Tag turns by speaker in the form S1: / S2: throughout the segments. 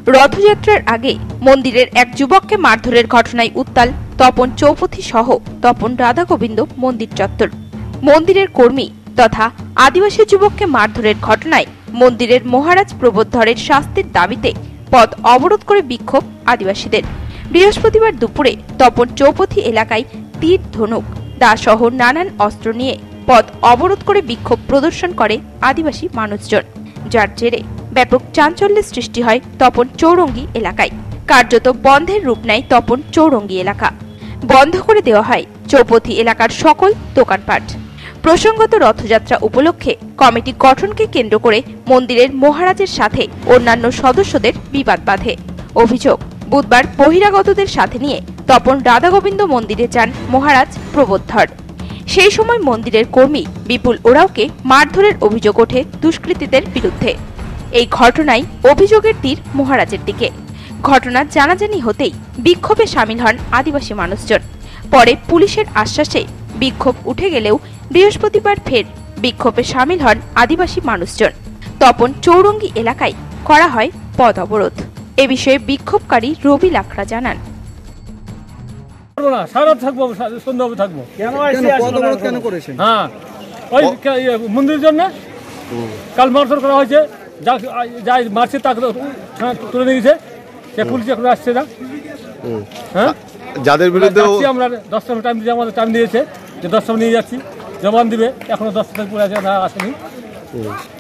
S1: রথযাত্রার আগে মন্দিরের এক যুবককে মারধরের ঘটনায় উত্তাল তপন চৌপথী সহ তপন রাধা গোবিন্দ মন্দির চত্বর। মন্দিরের কর্মী তথা আদিবাসী যুবককে মারধরের ঘটনায় মন্দিরের মহারাজ প্রবোধধরের শাস্তির দাবিতে পথ অবরোধ করে বিক্ষোভ আদিবাসীদের। বৃহস্পতিবার দুপুরে তপন চৌপথী এলাকায় তীর, ধনুক, দা সহ নানান অস্ত্র নিয়ে পথ অবরোধ করে বিক্ষোভ প্রদর্শন করে আদিবাসী মানুষজন, যার জেরে ব্যাপক চাঞ্চল্যের সৃষ্টি হয় তপন চৌরঙ্গি এলাকায়। কার্যত বন্ধের রূপ নেয় তপন চৌরঙ্গি এলাকা। বন্ধ করে দেওয়া হয় চৌপথী এলাকার সকল দোকানপাট। প্রসঙ্গত রথযাত্রা উপলক্ষে কমিটি গঠনকে কেন্দ্র করে মন্দিরের মহারাজের সাথে অন্যান্য সদস্যদের বিবাদ বাধে। অভিযোগ, বুধবার বহিরাগতদের সাথে নিয়ে তপন রাধা গোবিন্দ মন্দিরে যান মহারাজ প্রবোধধর। সেই সময় মন্দিরের কর্মী বিপুল ওরাওকে মারধরের অভিযোগ ওঠে দুষ্কৃতীদের বিরুদ্ধে। এই ঘটনায় অভিযোগের তীর মহারাজের দিকে। ঘটনা জানাজানি হতেই বিক্ষোভে সামিল হন আদিবাসী মানুষজন। পরে পুলিশের আশ্বাসে বিক্ষোভ উঠে গেলেও বৃহস্পতিবার ফের বিক্ষোভে সামিল হন আদিবাসী মানুষজন। তপন চৌরঙ্গি এলাকায় করা হয় পথ অবরোধ। এ বিষয়ে বিক্ষোভকারী রবি লাকড়া জানান,
S2: মন্দিরের জন্য কাল মারধর করা হয়েছে, যা মারছে তাকে তুলে নিয়ে গেছে, সে পুলিশ এখন আসছে না। হ্যাঁ, যাদের বিরুদ্ধে আমরা 10টা টাইম দিয়ে আমাদের টাইম দিয়েছে যে 10টা নিয়ে যাচ্ছি, জবান দিবে, এখনো 10টা থেকে পড়ে আছে, না আসেনি।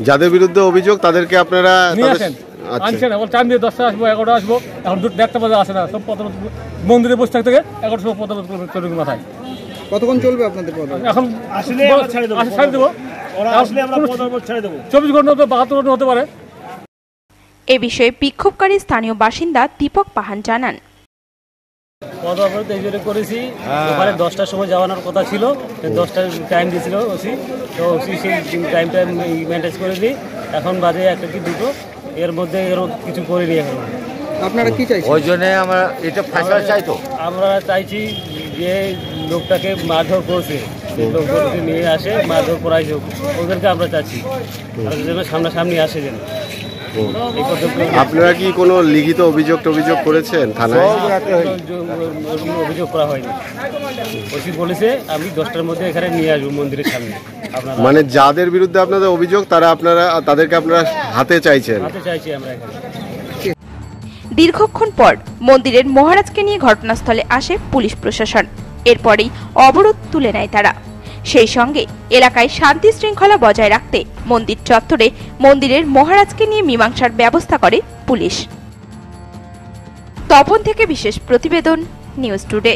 S3: যাদের বিরুদ্ধে অভিযোগ তাদেরকে আপনারা
S2: নিয়ে আসেন, আনছে না, টাইম দিয়ে 10টা আসবো, 11টা আসবো, এখন 1টা বাজে আসে না। সব প্রথম মন্দিরে বসে থাকতে 11টার সময় প্রথম মাথায়।
S4: কতক্ষণ চলবে আপনাদের পথ?
S2: এখন ছাড়ে দেবো, 24 ঘন্টা 72 ঘন্টা হতে পারে।
S1: এ বিষয়ে বিক্ষোভকারী স্থানীয় বাসিন্দা দীপক পাহান জানান,
S5: পথ অবরোধ এই জন্য করেছি, ওখানে 10টার সময় যাওয়ানোর কথা ছিল, 10টার টাইম দিয়েছিল ওসি, তো ওসি সেই টাইমটা মেনটেন করে দিই। এখন বাজে 1টা কি 2টো, এর মধ্যে এরও কিছু করিনি। এখন
S4: আপনারা কি চাইছেন?
S3: ওই জন্য আমরা এটা ফাঁসলা চাইতো।
S5: আমরা চাইছি যে লোকটাকে মারধর করছে, সেই লোকগুলোকে নিয়ে আসে, মারধর করাইছে, ওদেরকে আমরা চাচ্ছি সামনাসামনি আসে যেন।
S3: আপনারা কি কোনো লিখিত অভিযোগ করেছেন থানায়?
S5: অভিযোগ করা হয়নি। ওসি বলেছে আমি 10টার মধ্যে এখানে নিয়ে আসবো মন্দিরের সামনে।
S3: মানে যাদের বিরুদ্ধে আপনাদের অভিযোগ তাদেরকে আপনারা হাতে চাইছেন?
S5: হাতে চাইছি আমরা এখানে।
S1: দীর্ঘক্ষণ পর মন্দিরের মহারাজকে নিয়ে ঘটনাস্থলে আসে পুলিশ প্রশাসন। এরপরেই অবরোধ তুলে নেয় তারা। সেই সঙ্গে এলাকায় শান্তি শৃঙ্খলা বজায় রাখতে মন্দির চত্বরে মন্দিরের মহারাজকে নিয়ে মীমাংসার ব্যবস্থা করে পুলিশ। তপন থেকে বিশেষ প্রতিবেদন, নিউজ টুডে।